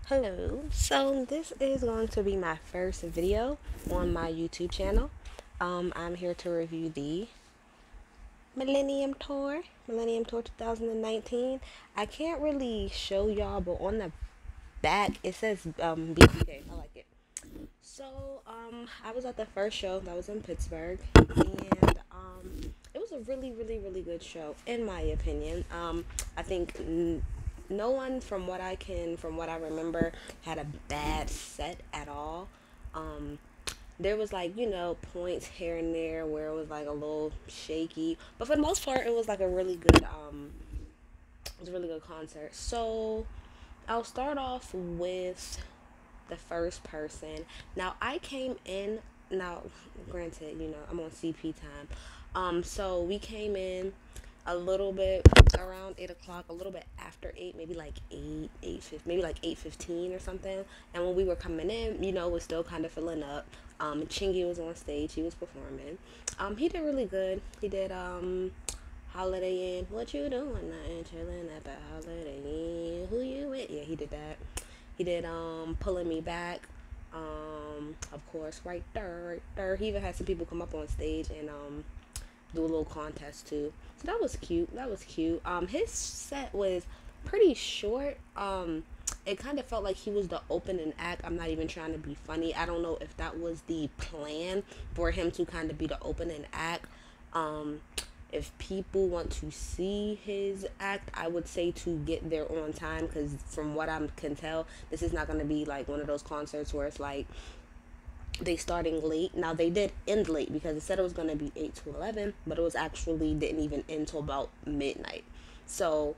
Hello, so this is going to be my first video on my YouTube channel. I'm here to review the Millennium Tour 2019. I can't really show y'all, but on the back it says BTK. I like it. So, I was at the first show that was in Pittsburgh, and it was a really good show, in my opinion. I think no one, from what I remember, had a bad set at all. Um, there was like points here and there where it was like a little shaky, but for the most part, it was like a really good it was a really good concert. So I'll start off with the first person. Now I came in. Now, granted, I'm on CP time. So we came in a little bit around 8 o'clock, a little bit after 8, maybe like 8:50, maybe like 8:15 or something. And when we were coming in, it was still kind of filling up. Chingy was on stage. He was performing. He did really good. He did Holiday Inn. What you doing? Nothing, chilling at the Holiday Inn. Who you with? Yeah, he did that. He did Pulling Me Back. Of course, right there, right there. He even had some people come up on stage and do a little contest too. So that was cute. That was cute. His set was pretty short. It kind of felt like he was the opening act. I'm not even trying to be funny. I don't know if that was the plan for him to kind of be the opening act. Um, if people want to see his act, I would say to get there on time, because from what I can tell, this is not going to be like one of those concerts where it's like they starting late. Now they did end late because it said it was going to be 8 to 11, but it was actually didn't even end till about midnight. So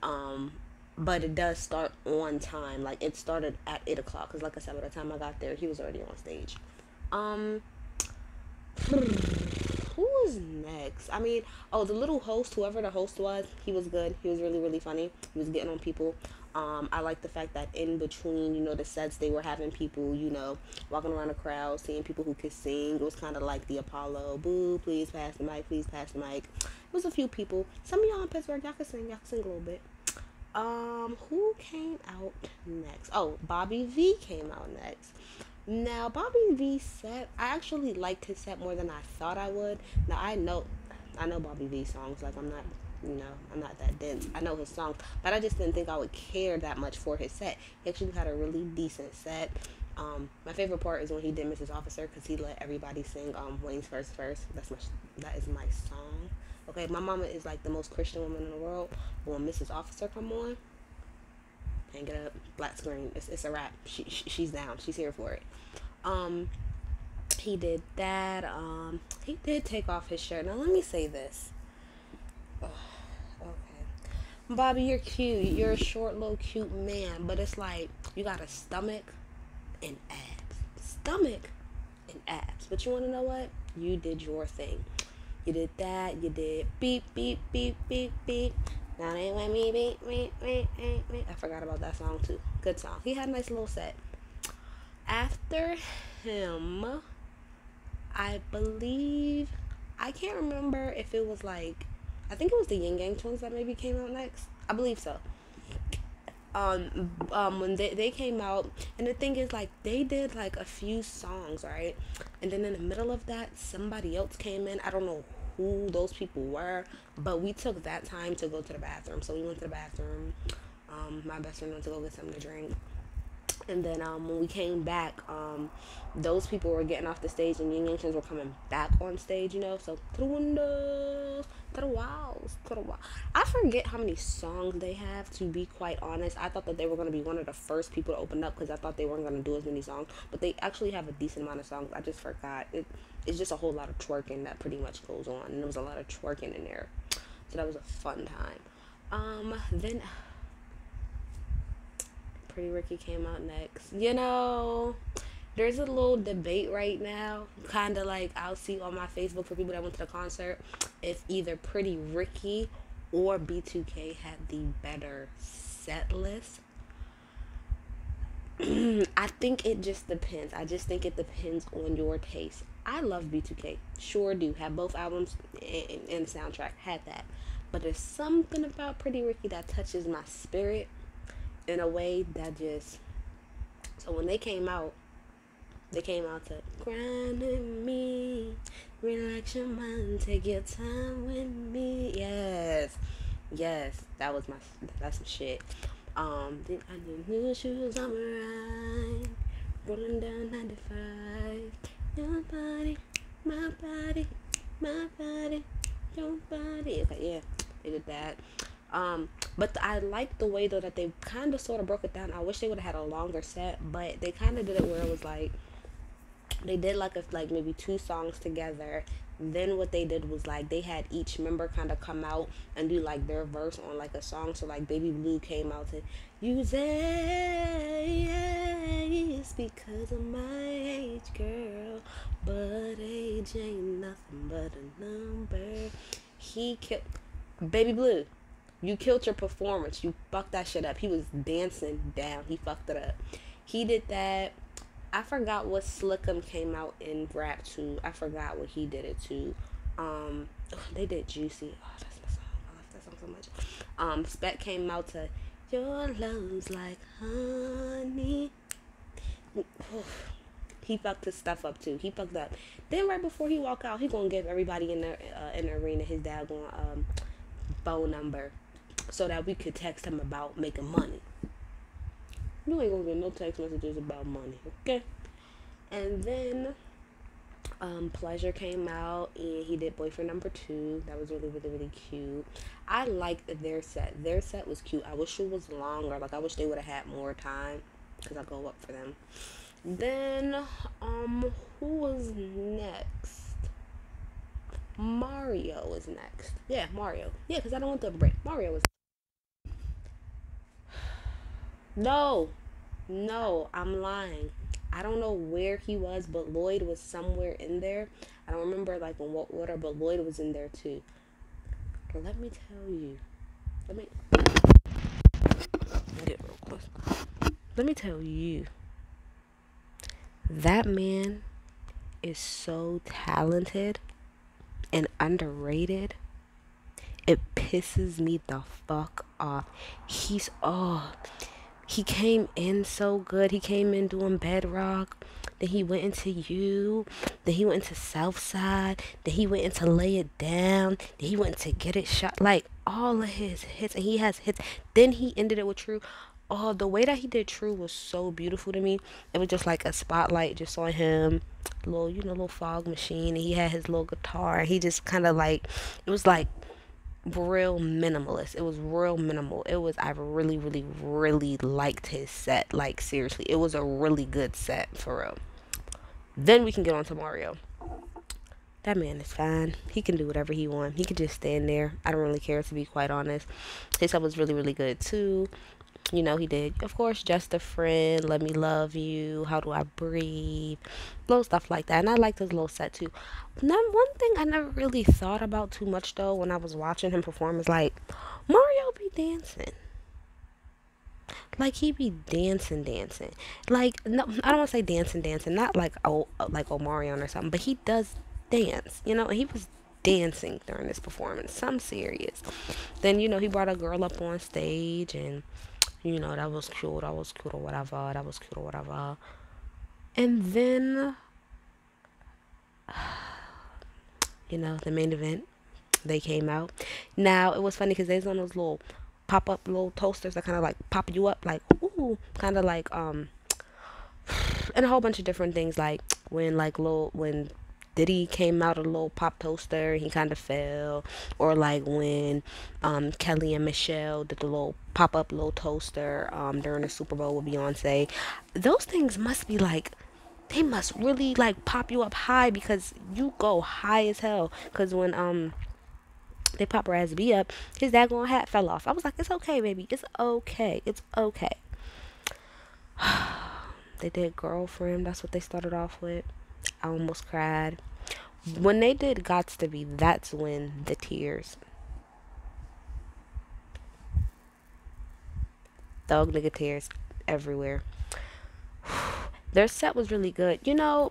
um but it does start on time. Like, it started at 8 o'clock, because like I said, by the time I got there, he was already on stage. um who was next? I mean, oh, the little host, whoever the host was, he was good. He was really funny. He was getting on people. I like the fact that in between, the sets, they were having people, walking around the crowd, seeing people who could sing. It was kind of like the Apollo, boo, please pass the mic, please pass the mic. It was a few people. Some of y'all in Pittsburgh, y'all can sing a little bit. Who came out next? Oh, Bobby V came out next. Now, Bobby V set, I actually liked his set more than I thought I would. Now, I know Bobby V songs. Like, I'm not that dense. I know his songs, but I just didn't think I would care that much for his set. He actually had a really decent set. My favorite part is when he did Mrs. Officer, because he let everybody sing Wayne's First Verse. That is my song. Okay, my mama is like the most Christian woman in the world. But when Mrs. Officer come on, hang it up, black screen. It's a wrap. She's down. She's here for it. Um, he did that. He did take off his shirt. Now let me say this. Ugh, okay, Bobby, you're cute. You're a short, little, cute man, but it's like you got a stomach and abs. Stomach and abs. But you want to know what? You did your thing. You did that. You did beep beep beep beep beep. Now they let me beep beep beep beep beep. I forgot about that song too. Good song. He had a nice little set. After him, I believe, I can't remember if it was like, I think it was the Yin Yang Twins that maybe came out next. I believe so. When they came out, and the thing is, like, they did like a few songs, right? And then in the middle of that, somebody else came in. I don't know who those people were, but we took that time to go to the bathroom. So we went to the bathroom. My best friend went to go get something to drink. And then when we came back, those people were getting off the stage, and Young Yankees were coming back on stage, So to the windows, to the walls, to the wall. I forget how many songs they have, to be quite honest. I thought that they were going to be one of the first people to open up, because I thought they weren't going to do as many songs. But they actually have a decent amount of songs. I just forgot. It's just a whole lot of twerking that pretty much goes on. And there was a lot of twerking in there. So that was a fun time. Then Pretty Ricky came out next. There's a little debate right now, kind of like I'll see on my Facebook for people that went to the concert, if either Pretty Ricky or B2K had the better set list. I think it just depends. I just think it depends on your taste. I love B2K. Sure do. Have both albums and the soundtrack. Had that. But there's something about Pretty Ricky that touches my spirit in a way that just So when they came out to grind with me, relax your mind, take your time with me. Yes, yes, that's some shit. Then I did new shoes on my ride, rolling down 95. Your body, my body, my body, your body. Okay, yeah, they did that. But I like the way though that they kind of sort of broke it down. I wish they would have had a longer set, but they kind of did it where it was like they did like maybe two songs together. Then what they did was like they had each member kind of come out and do like their verse on like a song. So like Baby Blue came out to "You say it's because of my age, girl, but age ain't nothing but a number." He killed Baby Blue. You killed your performance. You fucked that shit up. He was dancing down. He fucked it up. He did that. I forgot what Slickum came out in rap to. I forgot what he did it to. They did Juicy. Oh, that's my song. I love that song so much. Spec came out to "Your love's like honey." He fucked his stuff up too. He fucked up. Then right before he walk out, he gonna give everybody in the arena his daggone phone number so that we could text him about making money. You ain't gonna get no text messages about money, okay? And then Pleasure came out and he did Boyfriend Number 2. That was really, really, really cute. I liked their set. Their set was cute. I wish it was longer. Like I wish they would have had more time because I go up for them. Then who was next? Mario was next. Yeah, Mario. Yeah, because I don't want the break. Mario was. No, I'm lying. I don't know where he was, but Lloyd was somewhere in there. I don't remember like in what order, but Lloyd was in there too. Let me tell you. Let me get real close. Let me tell you. That man is so talented and underrated. It pisses me the fuck off. He came in so good. He came in doing Bedrock. Then he went into You. Then he went into Southside. Then he went into Lay It Down. Then he went to Get It Shot. Like all of his hits, and he has hits. Then he ended it with True. Oh, the way that he did True was so beautiful to me. It was just like a spotlight just on him, little fog machine, and he had his little guitar. And he just kind of like, it was like real minimalist. It was real minimal. I really, really, really liked his set. Like seriously, it was a really good set for real. Then we can get on to Mario. That man is fine. He can do whatever he wants. He can just stand there. I don't really care, to be quite honest. His set was really, really good too. He did, of course, Just a Friend, Let Me Love You, How Do I Breathe, little stuff like that. And I liked his little set too. Now, one thing I never really thought about too much though when I was watching him perform is like, Mario be dancing. Like he be dancing. Like, no, I don't want to say dancing. Not like Omarion or something, but he does dance. And he was dancing during this performance. Some serious. Then he brought a girl up on stage and. That was cute or whatever. And then, the main event, they came out. Now, it was funny because they was on those little pop-up little toasters that kind of like pop you up, like, ooh, kind of like, and a whole bunch of different things, like when Diddy came out a little pop toaster, he kind of fell, or like when Kelly and Michelle did the little pop-up little toaster during the Super Bowl with Beyonce. Those things must be like, they must really like pop you up high because you go high as hell. Because when they pop Raz B up, his daggone hat fell off. I was like, it's okay, baby, it's okay. They did Girlfriend. That's what they started off with. I almost cried. When they did Gots to Be, that's when the tears. Dog nigga tears everywhere. Their set was really good. The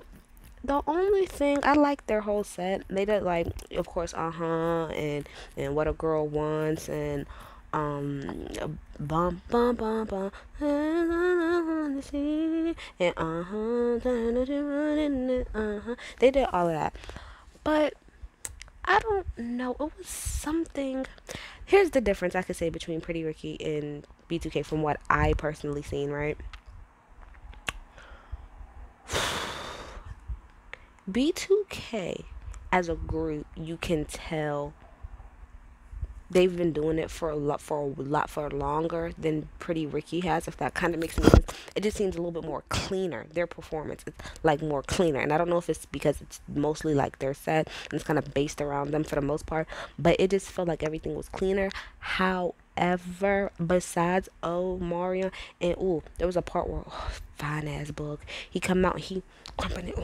only thing, I liked their whole set. They did like, of course, and What a Girl Wants, and bum bum bum bum, and they did all of that. But I don't know, it was something. Here's the difference I could say between Pretty Ricky and B2K from what I personally seen, right? B2K as a group, you can tell they've been doing it for a lot longer than Pretty Ricky has, if that kind of makes any sense. It just seems a little bit more cleaner. Their performance is like more cleaner, and I don't know if it's because it's mostly like their set and it's kind of based around them for the most part, but it just felt like everything was cleaner. However, besides Mario, and there was a part where fine ass book, he come out, he crumping it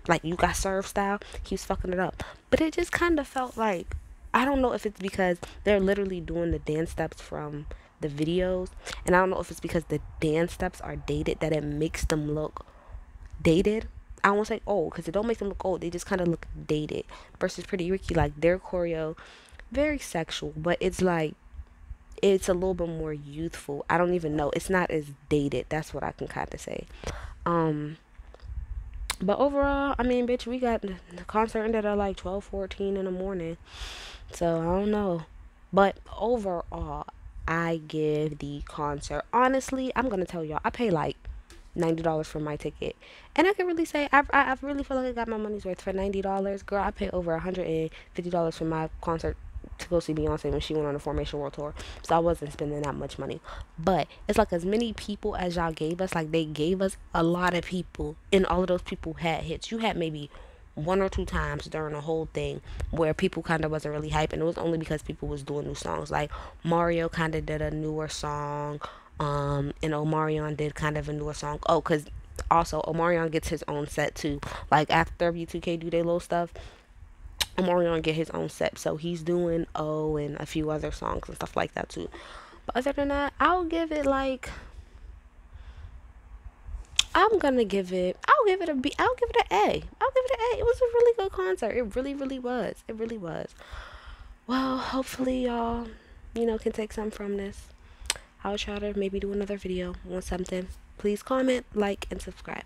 like you got served style. He was fucking it up, but it just kind of felt like, I don't know if it's because they're literally doing the dance steps from the videos, and I don't know if it's because the dance steps are dated that it makes them look dated. I won't say old because it don't make them look old. They just kind of look dated. Versus Pretty Ricky, like their choreo, very sexual, but it's like it's a little bit more youthful. I don't even know. It's not as dated. That's what I can kind of say. But overall, I mean, bitch, we got the concert ended at like 12:14 in the morning. So, I don't know. But overall, I give the concert. Honestly, I'm going to tell y'all, I pay like $90 for my ticket. And I can really say, I really feel like I got my money's worth for $90. Girl, I paid over $150 for my concert to go see Beyonce when she went on the Formation World Tour. So I wasn't spending that much money. But it's like as many people as y'all gave us, like they gave us a lot of people. And all of those people had hits. You had maybe one or two times during the whole thing where people kind of wasn't really hype, and it was only because people was doing new songs. Like Mario kind of did a newer song, and Omarion did kind of a newer song. Oh, because also Omarion gets his own set too. Like after W2K do their little stuff, Omarion get his own set, so he's doing and a few other songs and stuff like that too. But other than that, I'll give it like, I'll give it a B. I'll give it an A. It was a really good concert. It really, really was. It really was. Well, hopefully y'all, can take some from this. I'll try to maybe do another video on something. Please comment, like, and subscribe.